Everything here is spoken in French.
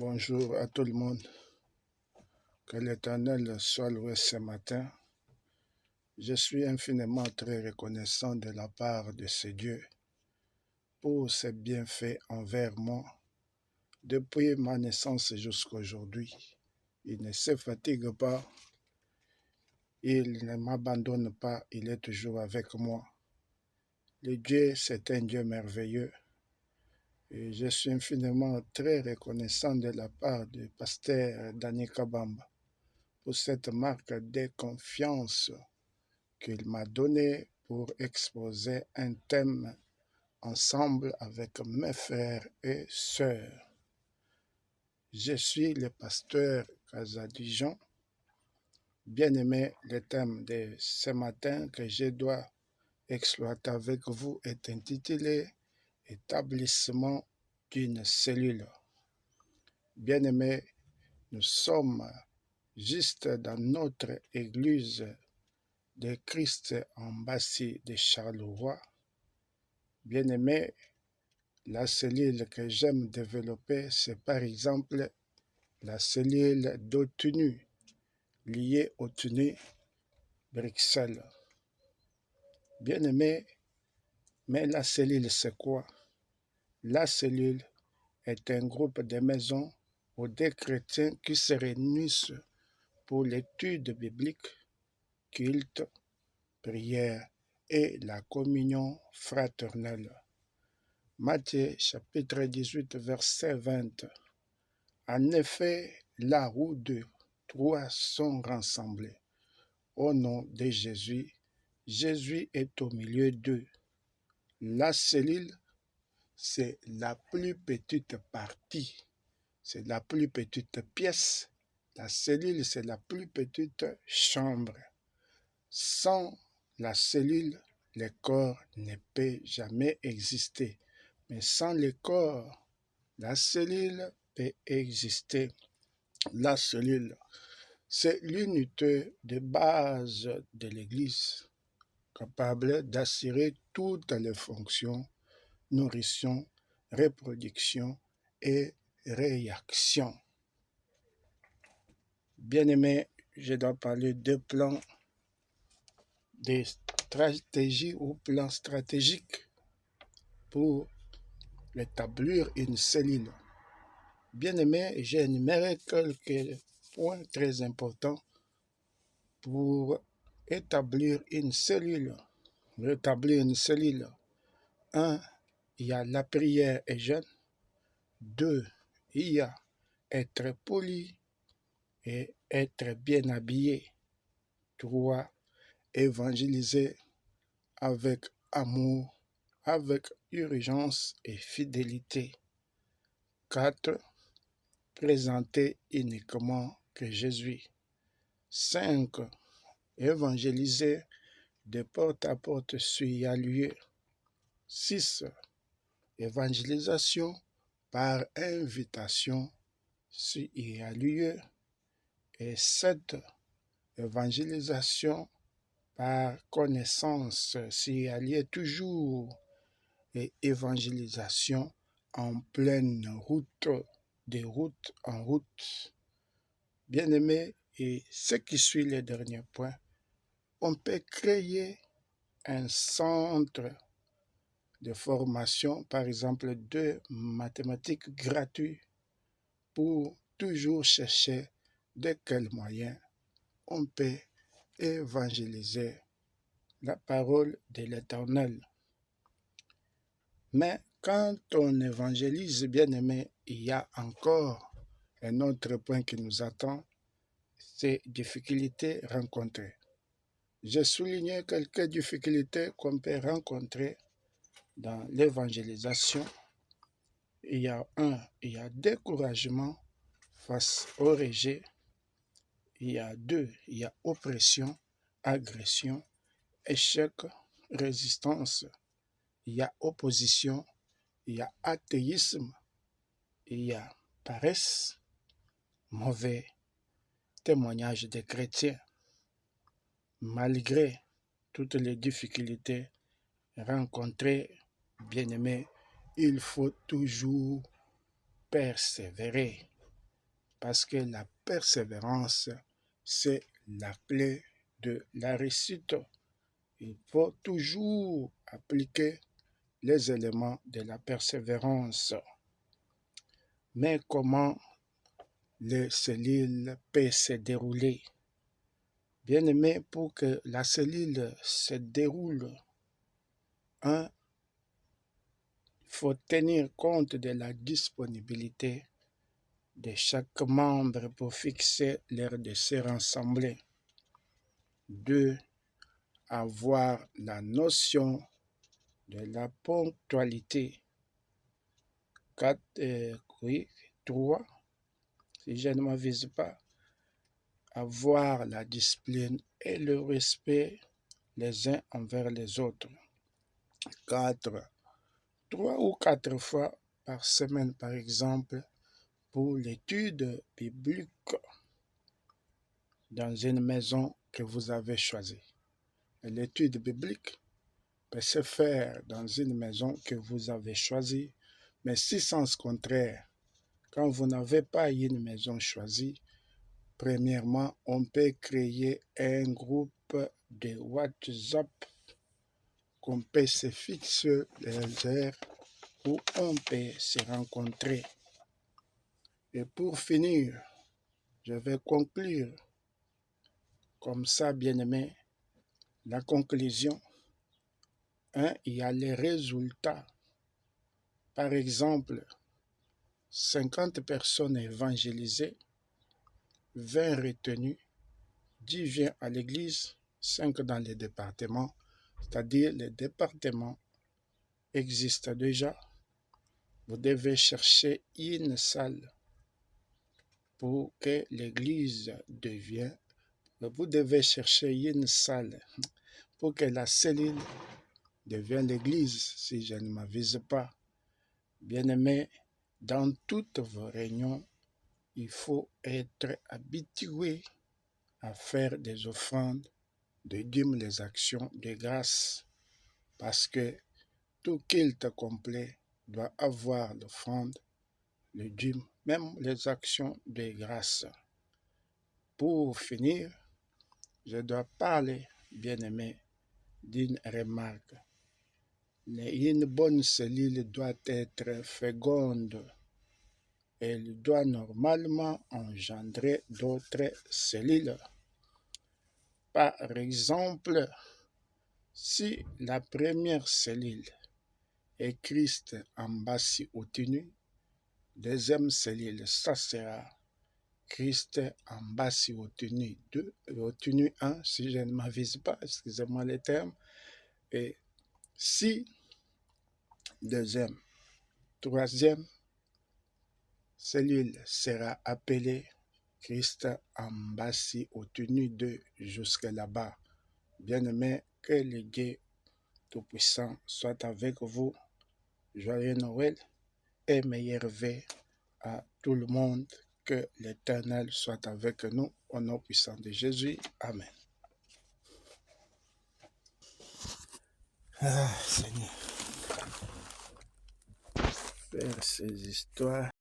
Bonjour à tout le monde. Que l'Éternel soit loué ce matin. Je suis infiniment très reconnaissant de la part de ce Dieu pour ses bienfaits envers moi depuis ma naissance jusqu'à aujourd'hui. Il ne se fatigue pas, il ne m'abandonne pas, il est toujours avec moi. Le Dieu, c'est un Dieu merveilleux. Et je suis infiniment très reconnaissant de la part du pasteur Danny Kabamba pour cette marque de confiance qu'il m'a donnée pour exposer un thème ensemble avec mes frères et sœurs. Je suis le pasteur Kazadijon. Bien-aimé, le thème de ce matin que je dois exploiter avec vous est intitulé « Établissement d'une cellule ». Bien-aimé, nous sommes juste dans notre église de Christ en Bassie de Charleroi. Bien-aimé, la cellule que j'aime développer, c'est par exemple la cellule d'OTNU, liée au TNU Bruxelles. Bien-aimé, mais la cellule, c'est quoi? La cellule est un groupe de maisons ou des chrétiens qui se réunissent pour l'étude biblique, culte, prière et la communion fraternelle. Matthieu chapitre 18, verset 20. En effet, là où deux, trois sont rassemblés au nom de Jésus, Jésus est au milieu d'eux. La cellule, c'est la plus petite partie, c'est la plus petite pièce. La cellule, c'est la plus petite chambre. Sans la cellule, le corps ne peut jamais exister. Mais sans le corps, la cellule peut exister. La cellule, c'est l'unité de base de l'Église, capable d'assurer toutes les fonctions, nourrition, reproduction et réaction. Bien-aimé, je dois parler de plans, de stratégies ou plans stratégiques pour établir une cellule. Bien-aimé, j'ai énuméré quelques points très importants pour établir une cellule. Rétablir une cellule. 1. Il y a la prière et jeûne. 2. Il y a être poli et être bien habillé. 3. Évangéliser avec amour, avec urgence et fidélité. 4. Présenter uniquement que Jésus. 5. Évangéliser de porte à porte s'il y a lieu. 6. Évangélisation par invitation s'il y a lieu. Et 7. Évangélisation par connaissance s'il y a lieu toujours. Et évangélisation en pleine route, de route en route. Bien-aimé, et ce qui suit le dernier point, on peut créer un centre de formation, par exemple de mathématiques gratuits, pour toujours chercher de quels moyens on peut évangéliser la parole de l'Éternel. Mais quand on évangélise, bien-aimé, il y a encore un autre point qui nous attend, c'est difficultés rencontrées. J'ai souligné quelques difficultés qu'on peut rencontrer dans l'évangélisation. Il y a découragement face au rejet. Il y a oppression, agression, échec, résistance. Il y a opposition, il y a athéisme, il y a paresse, mauvais témoignage des chrétiens. Malgré toutes les difficultés rencontrées, bien-aimés, il faut toujours persévérer. parce que la persévérance, c'est la clé de la réussite. Il faut toujours appliquer les éléments de la persévérance. Mais comment les cellules peuvent se dérouler? Bien aimé, pour que la cellule se déroule, il faut tenir compte de la disponibilité de chaque membre pour fixer l'heure de se rassembler. 2. Avoir la notion de la ponctualité. 3. Si je ne m'avise pas, avoir la discipline et le respect les uns envers les autres. 4. 3 ou 4 fois par semaine, par exemple, pour l'étude biblique dans une maison que vous avez choisie. L'étude biblique peut se faire dans une maison que vous avez choisie, mais si sens contraire, quand vous n'avez pas une maison choisie, premièrement, on peut créer un groupe de WhatsApp qu'on peut se fixer les heures où on peut se rencontrer. Et pour finir, je vais conclure comme ça, bien-aimé, la conclusion. Il y a les résultats. Par exemple, 50 personnes évangélisées, 20 retenues, 10 viennent à l'église, 5 dans les départements, c'est-à-dire les départements existent déjà. Vous devez chercher une salle pour que l'église devienne. Vous devez chercher une salle pour que la cellule devienne l'église, si je ne m'avise pas. Bien-aimé, dans toutes vos réunions, il faut être habitué à faire des offrandes, de dîmes, les actions de grâce, parce que tout culte complet doit avoir l'offrande, le dîme, même les actions de grâce. Pour finir, je dois parler, bien-aimé, d'une remarque. Une bonne cellule doit être féconde. Elle doit normalement engendrer d'autres cellules. Par exemple, si la première cellule est Christ en basi obtenu, deuxième cellule, ça sera Christ en basi obtenu 2, obtenu 1, si je ne m'avise pas, excusez-moi les termes, et si deuxième, troisième cellule sera appelée Christ en basi obtenu 2 jusque là-bas. Bien-aimé, que le Dieu Tout-Puissant soit avec vous. Joyeux Noël et meilleurs vœux à tout le monde. Que l'Éternel soit avec nous. Au nom puissant de Jésus. Amen. Seigneur. Faire ces histoires.